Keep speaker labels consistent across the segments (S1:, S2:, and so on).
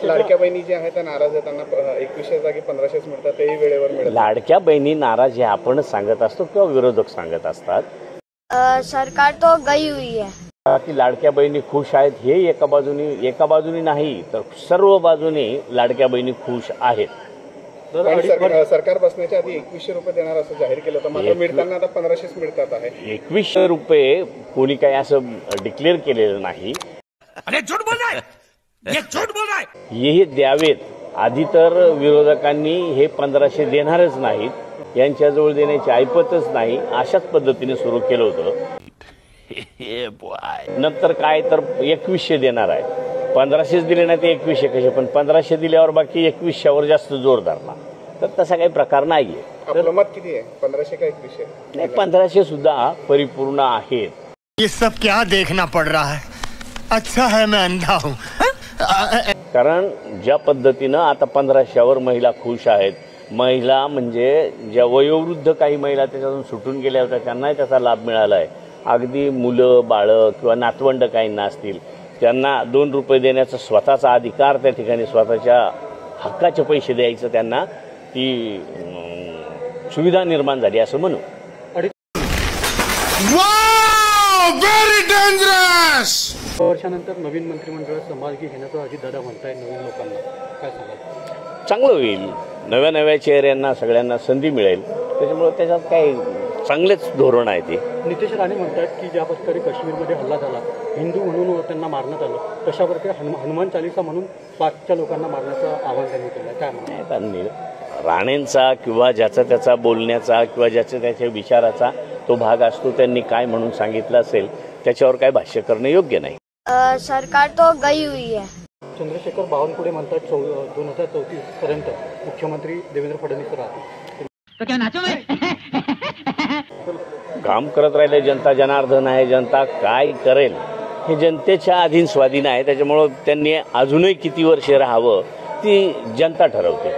S1: लाडक्या बहिणी ज्या आहेत त्या नाराज आहेत, त्यांना 2100 जागी 1500 मिळतात, तेही वेळेवर मिळतात.
S2: लाडक्या बहिणी नाराज हे आपणच सांगत असतो किंवा विरोधक सांगत असतात.
S3: सरकार तो गई हुई है
S2: की लाडक्या बहिणी खुश आहेत हे एका बाजूनी नाही तर सर्व बाजूनी लाडक्या बहिणी खुश आहेत.
S1: सरकार बसण्याच्या आधी 2100 रुपये देणार असं जाहीर केलं होतं, मात्र मिळताना आता 1500 मिळतात आहे.
S2: 2100 रुपये कोणी काही असं डिक्लेअर केलेलं नाही. हे द्यावेत आधी तर विरोधकांनी हे 1500 देणारच नाहीत, यांच्याजवळ देण्याची ऐपतच नाही, अशाच पद्धतीने सुरू केलं होतं. नंतर काय तर 2100 देणार आहे. 1500 दिले नाही ते 2100 कसे, पण 1500 दिल्यावर बाकी 2100वर जास्त जोर धरला, तर तसा काही प्रकार नाहीये.
S1: आपलं मत किती आहे, 1500 का 2100?
S2: नाही, 1500 सुद्धा परिपूर्ण आहेत.
S4: ये सब क्या देखना पड़ रहा है, अच्छा है मैं अंधा हूं.
S2: कारण ज्या पद्धतीनं आता 1500वर महिला खुश आहेत, महिला म्हणजे ज्या वयोवृद्ध काही महिला त्याच्यातून सुटून गेल्या होत्या त्यांनाही त्याचा लाभ मिळाला आहे. अगदी मुलं बाळं किंवा नातवंड काहींना असतील त्यांना 2 रुपये देण्याचा स्वतःचा अधिकार, त्या ठिकाणी स्वतःच्या हक्काचे पैसे द्यायचं त्यांना ती सुविधा निर्माण झाली असं म्हणू.
S4: Very dangerous.
S5: वर्षानंतर नवीन मंत्रिमंडळात समावेश घेण्याचं अजितदादा म्हणताय नवीन लोकांना, काय सांगाल?
S2: चांगलं होईल, नव्या चेहऱ्यांना सगळ्यांना संधी मिळेल, त्याच्यामुळे त्याच्यात काही चांगलेच धोरण आहे ते.
S5: नितेश राणे म्हणतात की ज्या प्रकारे काश्मीरमध्ये हल्ला झाला, हिंदू म्हणून त्यांना मारण्यात आलं, तशा प्रकारे हनुमान चालीसा म्हणून पाकच्या लोकांना मारण्याचं आवाहन त्यांनी केलं. काय म्हणतात?
S2: राणेंचा किंवा ज्याचा त्याचा बोलण्याचा किंवा ज्याच्या त्याच्या विचाराचा तो भाग असतो, त्यांनी काय म्हणून सांगितलं असेल त्याच्यावर काय भाष्य करणं योग्य नाही.
S3: सरकार तो गई हुई है.
S5: चंद्रशेखर बावनकुळे म्हणतात 2034 पर्यंत मुख्यमंत्री देवेंद्र फडणवीस राहतील.
S2: काम करत राहिले जनता जनार्दन आहे, जनता काय करेल हे जनतेच्या अधीन स्वाधीन आहे, त्याच्यामुळं त्यांनी अजूनही किती वर्ष राहावं ती जनता ठरवते.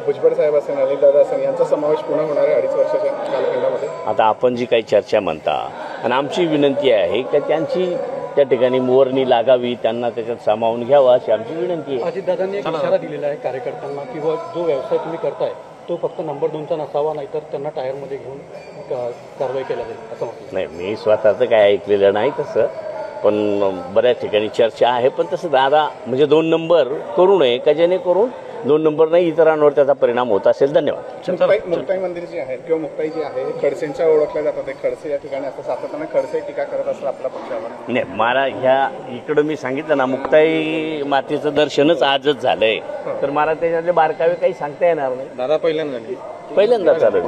S1: भुजबळ साहेब असेल, अनिलदादा असेल, यांचा समावेश पुन्हा होणार आहे 2.5 वर्षाच्या कालखंडामध्ये.
S2: आता आपण जी काही चर्चा म्हणता आणि आमची विनंती आहे की त्यांची त्या ठिकाणी मोरणी लागावी, त्यांना त्याच्यात सामावून घ्यावं अशी आमची विनंती आहे.
S5: अजितदादांनी एक इशारा दिलेला आहे कार्यकर्त्यांना, किंवा जो व्यवसाय तुम्ही करताय तो फक्त नंबर 2चा नसावा, नाहीतर त्यांना टायरमध्ये घेऊन कारवाई केल्या जाईल असं म्हटलं.
S2: नाही, मी स्वतःचं काय ऐकलेलं नाही तसं, पण बऱ्याच ठिकाणी चर्चा आहे. पण तसं दादा म्हणजे 2 नंबर करू नये का, जेणेकरून 2 नंबर नाही इतरांवर त्याचा परिणाम होत असेल. धन्यवाद.
S1: मुक्ताई मंदिर जे आहे किंवा मुक्ताई जी आहे खडसेंच्या ओळखल्या जातात, खडसे या ठिकाणी असं सातत्यानं खडसे टीका करत असतात आपल्या पक्षावर.
S2: नाही, मला ह्या इकडं मी सांगितलं ना, मुक्ताई मातेचं दर्शनच आजच झालंय, तर मला त्याच्यातले बारकावे काही सांगता येणार नाही.
S1: दादा पहिल्यांदा
S2: चालू